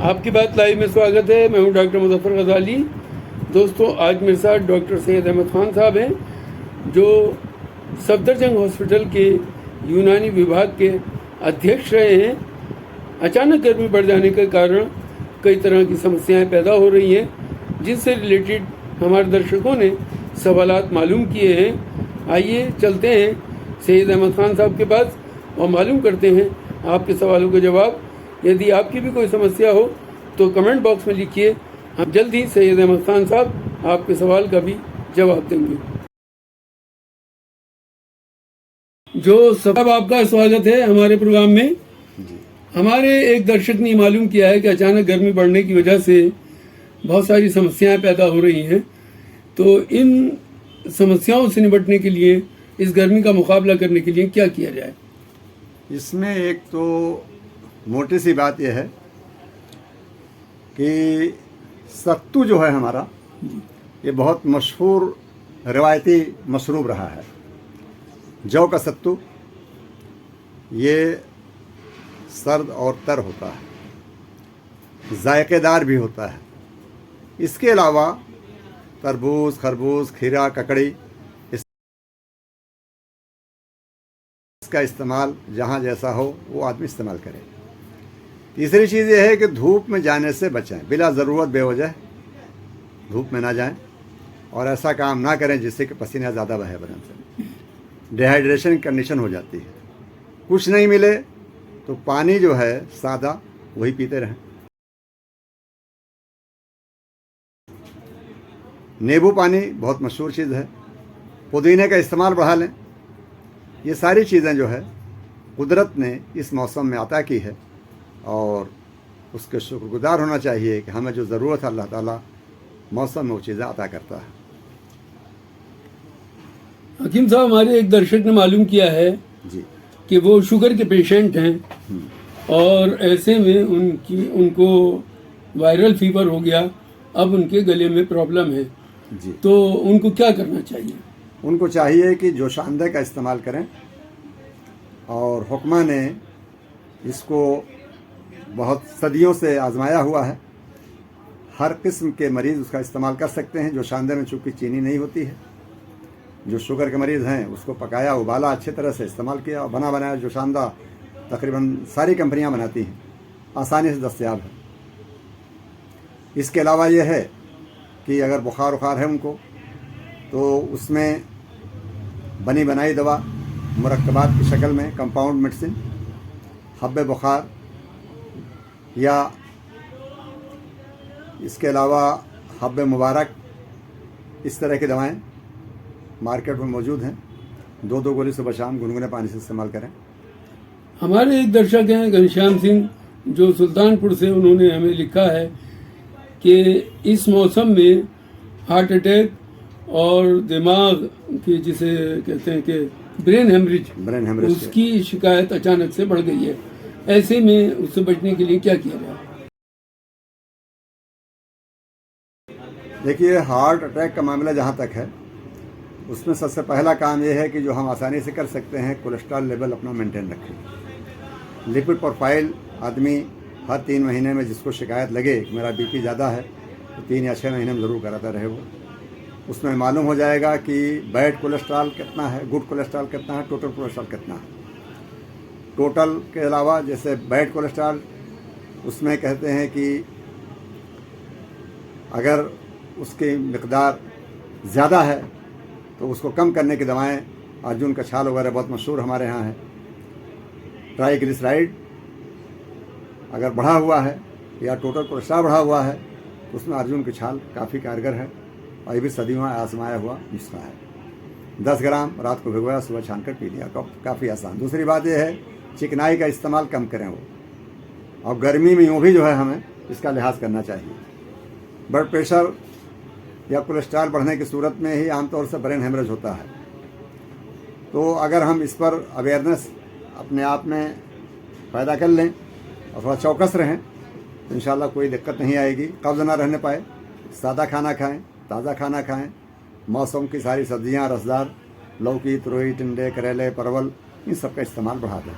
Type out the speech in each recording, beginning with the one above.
आपकी बात लाइव में स्वागत है। मैं हूं डॉक्टर मुजफ्फर गजाली। दोस्तों, आज मेरे साथ डॉक्टर सैयद अहमद खान साहब हैं, जो सफदरजंग हॉस्पिटल के यूनानी विभाग के अध्यक्ष रहे हैं। अचानक गर्मी बढ़ जाने के कारण कई तरह की समस्याएं पैदा हो रही हैं, जिससे रिलेटेड हमारे दर्शकों ने सवालात मालूम किए हैं। आइए चलते हैं सैयद अहमद खान साहब के पास और मालूम करते हैं आपके सवालों के जवाब। यदि आपकी भी कोई समस्या हो तो कमेंट बॉक्स में लिखिए, हम जल्द ही सैयद अहमद खान साहब आपके सवाल का भी जवाब देंगे। जो सब आपका स्वागत है हमारे प्रोग्राम में। हमारे एक दर्शक ने मालूम किया है कि अचानक गर्मी बढ़ने की वजह से बहुत सारी समस्याएं पैदा हो रही हैं, तो इन समस्याओं से निपटने के लिए, इस गर्मी का मुकाबला करने के लिए क्या किया जाए? इसमें एक तो मोटी सी बात यह है कि सत्तू जो है हमारा, ये बहुत मशहूर रिवायती मशरूब रहा है। जौ का सत्तू ये सर्द और तर होता है, जायकेदार भी होता है। इसके अलावा तरबूज, खरबूज, खीरा, ककड़ी, इसका इस्तेमाल जहाँ जैसा हो वो आदमी इस्तेमाल करे। तीसरी चीज़ ये है कि धूप में जाने से बचें, बिला ज़रूरत बेवजह धूप में ना जाएं और ऐसा काम ना करें जिससे कि पसीना ज़्यादा बहे बदन से। डिहाइड्रेशन कंडीशन हो जाती है। कुछ नहीं मिले तो पानी जो है सादा वही पीते रहें। नींबू पानी बहुत मशहूर चीज़ है। पुदीने का इस्तेमाल बढ़ा लें। ये सारी चीज़ें जो है कुदरत ने इस मौसम में अता की है और उसके शुक्रगुजार होना चाहिए कि हमें जो ज़रूरत है अल्लाह ताला मौसम में वो चीज़ें अता करता है। हकीम साहब, हमारे एक दर्शक ने मालूम किया है जी कि वो शुगर के पेशेंट हैं और ऐसे में उनको वायरल फीवर हो गया, अब उनके गले में प्रॉब्लम है जी। तो उनको क्या करना चाहिए? उनको चाहिए कि जोशानदे का इस्तेमाल करें और हुक्मा ने इसको बहुत सदियों से आजमाया हुआ है। हर किस्म के मरीज़ उसका इस्तेमाल कर सकते हैं। जोशानदे में चूँकि चीनी नहीं होती है, जो शुगर के मरीज़ हैं उसको पकाया, उबाला, अच्छी तरह से इस्तेमाल किया और बना बनाया जोशानदा तकरीबन सारी कंपनियां बनाती हैं, आसानी से दस्तयाब है। इसके अलावा ये है कि अगर बुखार है उनको तो उसमें बनी बनाई दवा मुरक्कबात की शक्ल में, कंपाउंड मेडिसिन, हब्बे बुखार या इसके अलावा हब्बे मुबारक, इस तरह की दवाएं मार्केट में मौजूद हैं। 2-2 गोली सुबह शाम गुनगुने पानी से इस्तेमाल करें। हमारे एक दर्शक हैं घनश्याम सिंह, जो सुल्तानपुर से, उन्होंने हमें लिखा है कि इस मौसम में हार्ट अटैक और दिमाग की, जिसे कहते हैं कि ब्रेन हेमरेज, उसकी शिकायत अचानक से बढ़ गई है। ऐसे में उससे बचने के लिए क्या किया जाए? देखिए, हार्ट अटैक का मामला जहाँ तक है उसमें सबसे पहला काम यह है कि जो हम आसानी से कर सकते हैं, कोलेस्ट्रॉल लेवल अपना मेंटेन रखें। लिपिड प्रोफाइल आदमी हर 3 महीने में, जिसको शिकायत लगे कि मेरा बीपी ज़्यादा है, तो 3 या 6 महीने में ज़रूर कराता रहे वो। उसमें मालूम हो जाएगा कि बैड कोलेस्ट्रॉल कितना है, गुड कोलेस्ट्रॉल कितना है, टोटल कोलेस्ट्रॉल कितना है। टोटल के अलावा जैसे बैड कोलेस्ट्रॉल, उसमें कहते हैं कि अगर उसकी मिकदार ज़्यादा है तो उसको कम करने की दवाएं, अर्जुन का छाल वगैरह बहुत मशहूर हमारे यहाँ है। ट्राइग्लिसराइड अगर बढ़ा हुआ है या टोटल कोलेस्ट्रॉल बढ़ा हुआ है तो उसमें अर्जुन की छाल काफ़ी कारगर है और ये भी सदियों आजमाया हुआ नुस्खा है। 10 ग्राम रात को भिगोया, सुबह छान कर पी लिया, काफ़ी आसान। दूसरी बात यह है चिकनाई का इस्तेमाल कम करें वो, और गर्मी में यूँ भी जो है हमें इसका लिहाज करना चाहिए। ब्लड प्रेशर या कोलेस्ट्रॉल बढ़ने की सूरत में ही आमतौर से ब्रेन हेमरेज होता है। तो अगर हम इस पर अवेयरनेस अपने आप में पैदा कर लें और थोड़ा चौकस रहें तो इंशाल्लाह कोई दिक्कत नहीं आएगी। कब्ज़ ना रहने पाए, सादा खाना खाएं, ताज़ा खाना खाएं, मौसम की सारी सब्जियां, रसदार, लौकी, तुरई, टिंडे, करेले, परवल, इन सब का इस्तेमाल बढ़ा दें।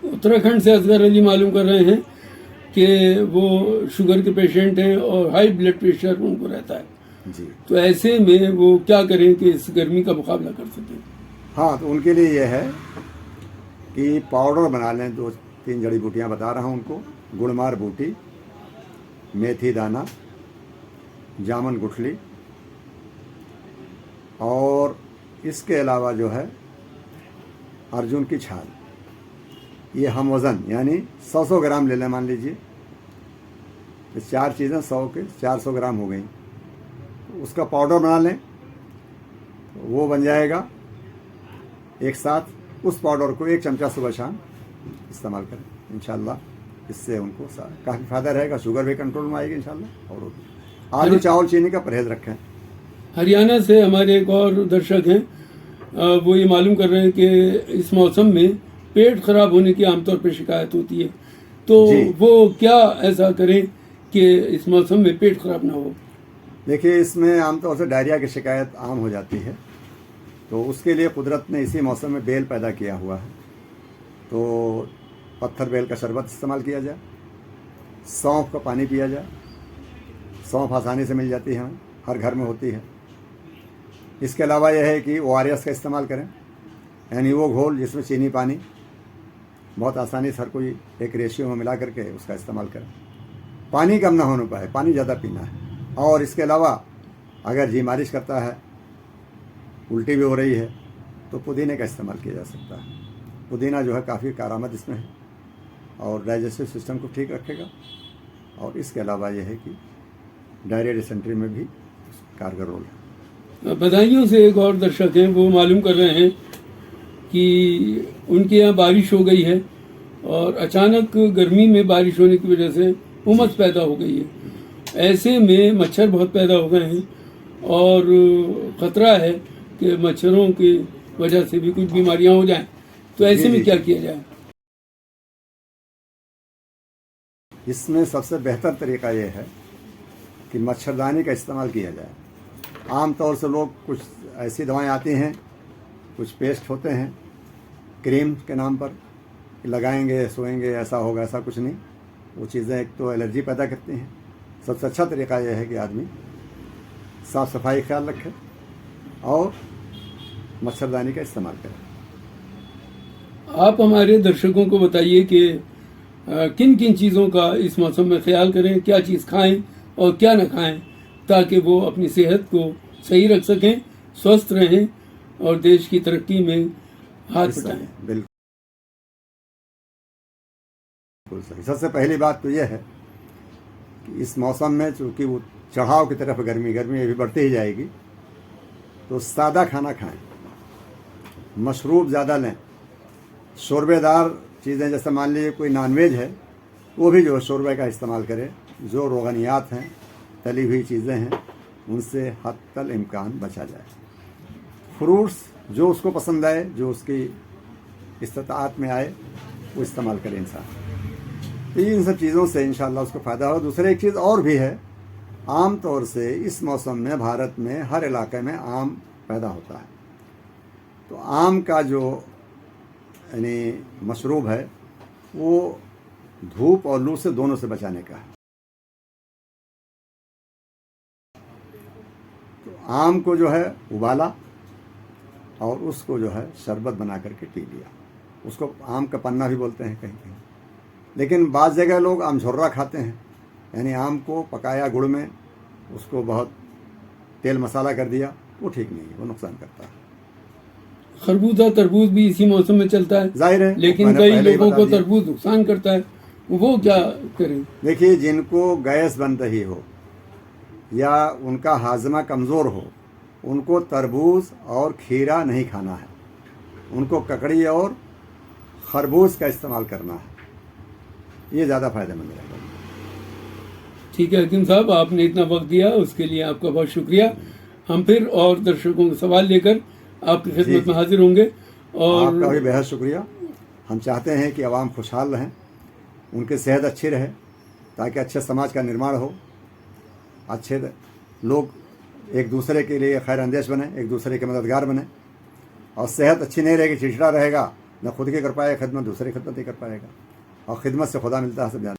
उत्तराखंड से असगर अली मालूम कर रहे हैं कि वो शुगर के पेशेंट हैं और हाई ब्लड प्रेशर उनको रहता है। जी तो ऐसे में वो क्या करें कि इस गर्मी का मुकाबला कर सकें? हाँ, तो उनके लिए यह है कि पाउडर बना लें। 2-3 जड़ी बूटियाँ बता रहा हूँ उनको। गुड़मार बूटी, मेथी दाना, जामुन गुठली, और इसके अलावा जो है अर्जुन की छाल। ये हम वज़न यानी 100 ग्राम ले लें, मान लीजिए। तो 4 चीज़ें 100 के 400 ग्राम हो गई। तो उसका पाउडर बना लें, तो वो बन जाएगा। एक साथ उस पाउडर को 1 चमचा सुबह शाम इस्तेमाल करें, इंशाल्लाह इससे उनको काफ़ी फ़ायदा रहेगा। शुगर भी कंट्रोल में आएगी इंशाल्लाह। और आलू चावल चीनी का परहेज़ रखें। हरियाणा से हमारे एक और दर्शक हैं, वो ये मालूम कर रहे हैं कि इस मौसम में पेट खराब होने की आमतौर पर शिकायत होती है, तो वो क्या ऐसा करें कि इस मौसम में पेट खराब ना हो? देखिए, इसमें आमतौर से डायरिया की शिकायत आम हो जाती है, तो उसके लिए कुदरत ने इसी मौसम में बेल पैदा किया हुआ है। तो पत्थर बेल का शरबत इस्तेमाल किया जाए, सौंफ का पानी पिया जाए। सौंफ आसानी से मिल जाती है, हमें हर घर में होती है। इसके अलावा यह है कि ORS का इस्तेमाल करें, यानी वो घोल जिसमें चीनी पानी बहुत आसानी से हर कोई एक रेशियो में मिला करके उसका इस्तेमाल करें। पानी कम ना होने पाए, पानी ज़्यादा पीना है। और इसके अलावा अगर जी मालिश करता है, उल्टी भी हो रही है, तो पुदीने का इस्तेमाल किया जा सकता है। पुदीना जो है काफ़ी कारआमद इसमें है और डाइजेस्टिव सिस्टम को ठीक रखेगा। और इसके अलावा यह है कि डायरिया डिसेंट्री में भी कारगर रोल है। बदायूं से एक और दर्शक हैं, वो मालूम कर रहे हैं कि उनके यहाँ बारिश हो गई है और अचानक गर्मी में बारिश होने की वजह से उमस पैदा हो गई है। ऐसे में मच्छर बहुत पैदा हो गए हैं और ख़तरा है कि मच्छरों की वजह से भी कुछ बीमारियां हो जाएं। तो ऐसे में क्या किया जाए? इसमें सबसे बेहतर तरीका यह है कि मच्छरदानी का इस्तेमाल किया जाए। आमतौर से लोग कुछ ऐसी दवाएं आती हैं, कुछ पेस्ट होते हैं क्रीम के नाम पर, लगाएंगे सोएंगे ऐसा होगा, ऐसा कुछ नहीं। वो चीज़ें एक तो एलर्जी पैदा करती हैं। सबसे अच्छा तरीका यह है कि आदमी साफ़ सफाई ख्याल रखे और मच्छरदानी का इस्तेमाल करें। आप हमारे दर्शकों को बताइए कि किन किन चीज़ों का इस मौसम में ख्याल करें, क्या चीज़ खाएं और क्या न खाएं, ताकि वो अपनी सेहत को सही रख सकें, स्वस्थ रहें और देश की तरक्की में हाथ बटाएं। बिल्कुल सही। सबसे पहली बात तो यह है कि इस मौसम में चूँकि वो चढ़ाव की तरफ गर्मी अभी बढ़ती ही जाएगी, तो सादा खाना खाएं, मशरूब ज़्यादा लें, शोरबेदार चीज़ें, जैसे मान लीजिए कोई नॉनवेज है, वो भी जो शोरबे का इस्तेमाल करे। जो रोगनियात हैं, तली हुई चीज़ें हैं, उनसे हद तक इम्कान बचा जाए। फ्रूट्स जो उसको पसंद आए, जो उसकी इस्तिताअत में आए, वो इस्तेमाल करे इंसान। तो इन सब चीज़ों से इंशाअल्लाह उसको फ़ायदा हो। दूसरा एक चीज़ और भी है, आम तौर से इस मौसम में भारत में हर इलाके में आम पैदा होता है। तो आम का जो यानी मशरूब है, वो धूप और लू से दोनों से बचाने का है। तो आम को जो है उबाला और उसको जो है शरबत बना करके पी लिया। उसको आम का पन्ना भी बोलते हैं कहीं कहीं। लेकिन बाज़ जगह लोग आम झुर्रा खाते हैं, यानी आम को पकाया गुड़ में, उसको बहुत तेल मसाला कर दिया, वो ठीक नहीं है, वो नुकसान करता है। खरबूजा तरबूज भी इसी मौसम में चलता है, जाहिर है, लेकिन कई लोगों को तरबूज नुकसान करता है, वो क्या करें? देखिए, जिनको गैस बन रही हो या उनका हाजमा कमज़ोर हो, उनको तरबूज और खीरा नहीं खाना है। उनको ककड़ी और खरबूज का इस्तेमाल करना है, ये ज़्यादा फ़ायदेमंद रहेगा। ठीक है हकीम साहब, आपने इतना वक्त दिया उसके लिए आपका बहुत शुक्रिया। हम फिर और दर्शकों के सवाल लेकर आपकी खिदमत में हाजिर होंगे। और आपका भी बेहद शुक्रिया। हम चाहते हैं कि आवाम खुशहाल रहें, उनकी सेहत अच्छी रहे, ताकि अच्छे समाज का निर्माण हो, अच्छे लोग एक दूसरे के लिए खैर अंदेश बने, एक दूसरे के मददगार बने। और सेहत अच्छी नहीं रहेगी, चिड़चिड़ा रहेगा, न खुद की कर पाएगा खिदमत, दूसरी खिदमत ही कर पाएगा। और खिदमत से खुदा मिलता है, सब जानते हैं।